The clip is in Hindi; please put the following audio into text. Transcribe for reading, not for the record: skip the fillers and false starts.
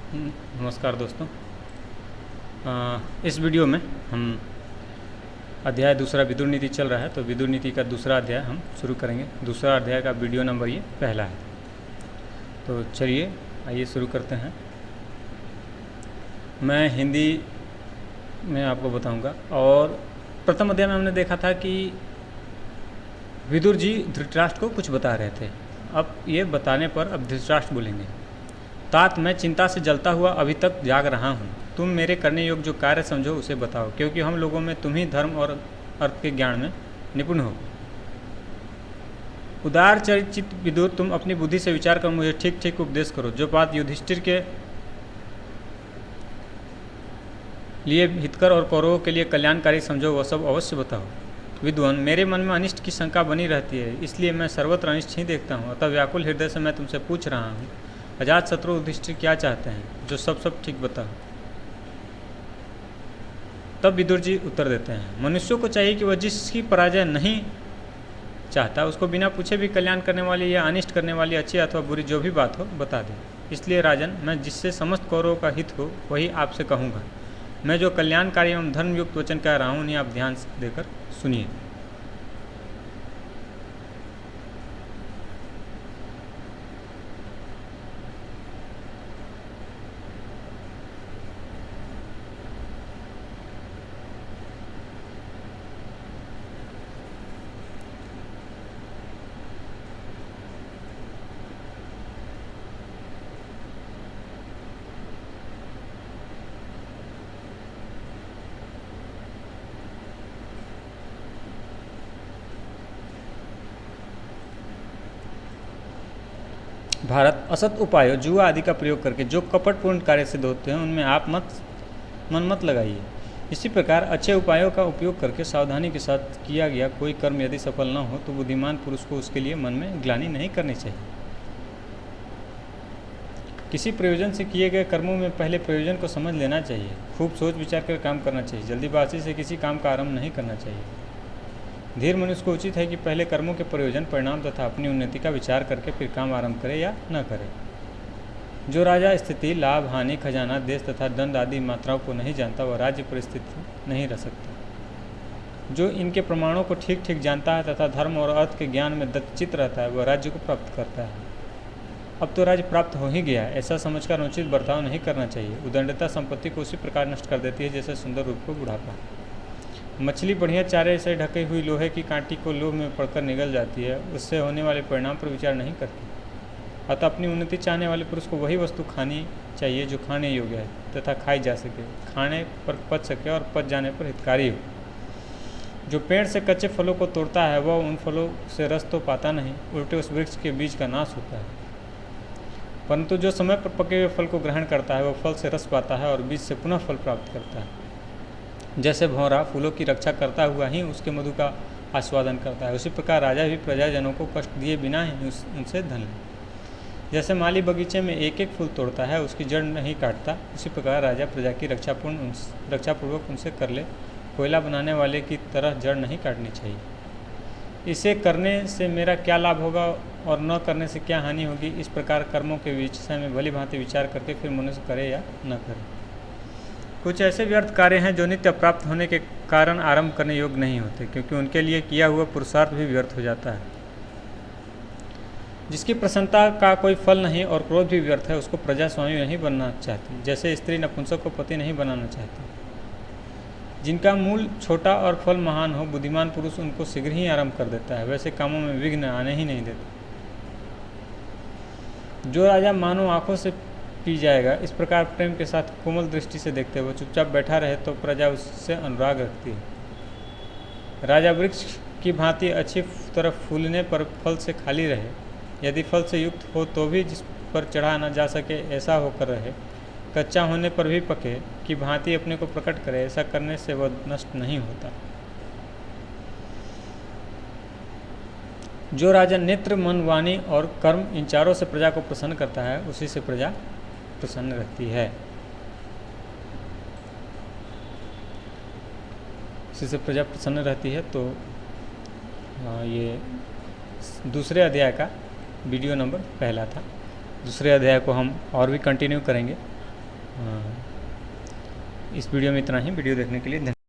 नमस्कार दोस्तों। इस वीडियो में हम अध्याय दूसरा विदुर नीति चल रहा है, तो विदुर नीति का दूसरा अध्याय हम शुरू करेंगे। दूसरा अध्याय का वीडियो नंबर ये पहला है। तो चलिए आइए शुरू करते हैं। मैं हिंदी में आपको बताऊंगा। और प्रथम अध्याय में हमने देखा था कि विदुर जी धृतराष्ट्र को कुछ बता रहे थे। अब ये बताने पर अब धृतराष्ट्र बोलेंगे, तात मैं चिंता से जलता हुआ अभी तक जाग रहा हूँ। तुम मेरे करने योग्य जो कार्य समझो उसे बताओ, क्योंकि हम लोगों में तुम ही धर्म और अर्थ के ज्ञान में निपुण हो। उदार चरित विदुर, तुम अपनी बुद्धि से विचार कर मुझे ठीक ठीक उपदेश करो। जो बात युधिष्ठिर के लिए हितकर और कौरवों के लिए कल्याणकारी समझो वह सब अवश्य बताओ। विद्वान, मेरे मन में अनिष्ट की शंका बनी रहती है, इसलिए मैं सर्वत्र अनिष्ट ही देखता हूँ। अतः व्याकुल हृदय से मैं तुमसे पूछ रहा हूँ, अजात शत्रु युधिष्ठिर क्या चाहते हैं, जो सब ठीक बताओ। तब विदुर जी उत्तर देते हैं, मनुष्यों को चाहिए कि वह जिसकी पराजय नहीं चाहता उसको बिना पूछे भी कल्याण करने वाली या अनिष्ट करने वाली अच्छी अथवा बुरी जो भी बात हो बता दे। इसलिए राजन, मैं जिससे समस्त कौरवों का हित हो वही आपसे कहूँगा। मैं जो कल्याणकारी एवं धर्मयुक्त वचन कह रहा हूँ उन्हें आप ध्यान देकर सुनिए। भारत, असत उपायों जुआ आदि का प्रयोग करके जो कपटपूर्ण कार्य सिद्ध होते हैं उनमें आप मन मत लगाइए। इसी प्रकार अच्छे उपायों का उपयोग करके सावधानी के साथ किया गया कोई कर्म यदि सफल न हो तो बुद्धिमान पुरुष को उसके लिए मन में ग्लानि नहीं करनी चाहिए। किसी प्रयोजन से किए गए कर्मों में पहले प्रयोजन को समझ लेना चाहिए। खूब सोच विचार कर काम करना चाहिए। जल्दीबाजी से किसी काम का आरंभ नहीं करना चाहिए। धीर मनुष्य को उचित है कि पहले कर्मों के प्रयोजन, परिणाम तथा अपनी उन्नति का विचार करके फिर काम आरंभ करे या न करे। जो राजा स्थिति, लाभ, हानि, खजाना, देश तथा दंड आदि मात्राओं को नहीं जानता वह राज्य पर स्थित नहीं रह सकता। जो इनके प्रमाणों को ठीक ठीक जानता है तथा धर्म और अर्थ के ज्ञान में दत्तचित रहता है वह राज्य को प्राप्त करता है। अब तो राज्य प्राप्त हो ही गया है, ऐसा समझकर अनुचित बर्ताव नहीं करना चाहिए। उदंडता संपत्ति को उसी प्रकार नष्ट कर देती है जैसे सुंदर रूप को बुढ़ापा। मछली बढ़िया चारे से ढकी हुई लोहे की कांटी को लोभ में पड़कर निगल जाती है, उससे होने वाले परिणाम पर विचार नहीं करती। अतः अपनी उन्नति चाहने वाले पुरुष को वही वस्तु खानी चाहिए जो खाने योग्य है तथा खाई जा सके, खाने पर पच सके और पच जाने पर हितकारी हो। जो पेड़ से कच्चे फलों को तोड़ता है वह उन फलों से रस तो पाता नहीं, उल्टे उस वृक्ष के बीज का नाश होता है। परंतु जो समय पर पके हुए फल को ग्रहण करता है वह फल से रस पाता है और बीज से पुनः फल प्राप्त करता है। जैसे भौरा फूलों की रक्षा करता हुआ ही उसके मधु का आस्वादन करता है, उसी प्रकार राजा भी प्रजाजनों को कष्ट दिए बिना ही उनसे धन ले। जैसे माली बगीचे में एक एक फूल तोड़ता है उसकी जड़ नहीं काटता, उसी प्रकार राजा प्रजा की रक्षापूर्वक उनसे कर ले। कोयला बनाने वाले की तरह जड़ नहीं काटनी चाहिए। इसे करने से मेरा क्या लाभ होगा और न करने से क्या हानि होगी, इस प्रकार कर्मों के विषय में भली भांति विचार करके फिर मनुष्य करे या न करे। कुछ ऐसे व्यर्थ कार्य हैं जो नित्य प्राप्त होने के कारण आरंभ करने योग्य नहीं होते, क्योंकि उनके लिए किया हुआ पुरुषार्थ भी व्यर्थ हो जाता है। जिसकी प्रसन्नता का कोई फल नहीं और क्रोध भी व्यर्थ है उसको प्रजा स्वामी नहीं बनना चाहती। जैसे स्त्री नपुंसक को पति नहीं बनाना चाहती। जिनका मूल छोटा और फल महान हो, बुद्धिमान पुरुष उनको शीघ्र ही आरंभ कर देता है, वैसे कामों में विघ्न आने ही नहीं देता। जो राजा मानो आंखों से पी जाएगा, इस प्रकार प्रेम के साथ कोमल दृष्टि से देखते हुए चुपचाप बैठा रहे तो प्रजा उससे अनुराग रखती है। राजा वृक्ष की भांति अच्छी तरफ फूलने पर फल से खाली रहे, यदि फल से युक्त हो तो भी जिस पर चढ़ा न जा सके ऐसा होकर रहे। कच्चा होने पर भी पके की भांति अपने को प्रकट करे, ऐसा करने से वह नष्ट नहीं होता। जो राजा नेत्र, मन, वाणी और कर्म इन चारों से प्रजा को प्रसन्न करता है उसी से प्रजा प्रसन्न रहती है। इसी से प्रजा प्रसन्न रहती है। तो ये दूसरे अध्याय का वीडियो नंबर पहला था। दूसरे अध्याय को हम और भी कंटिन्यू करेंगे। इस वीडियो में इतना ही। वीडियो देखने के लिए धन्यवाद।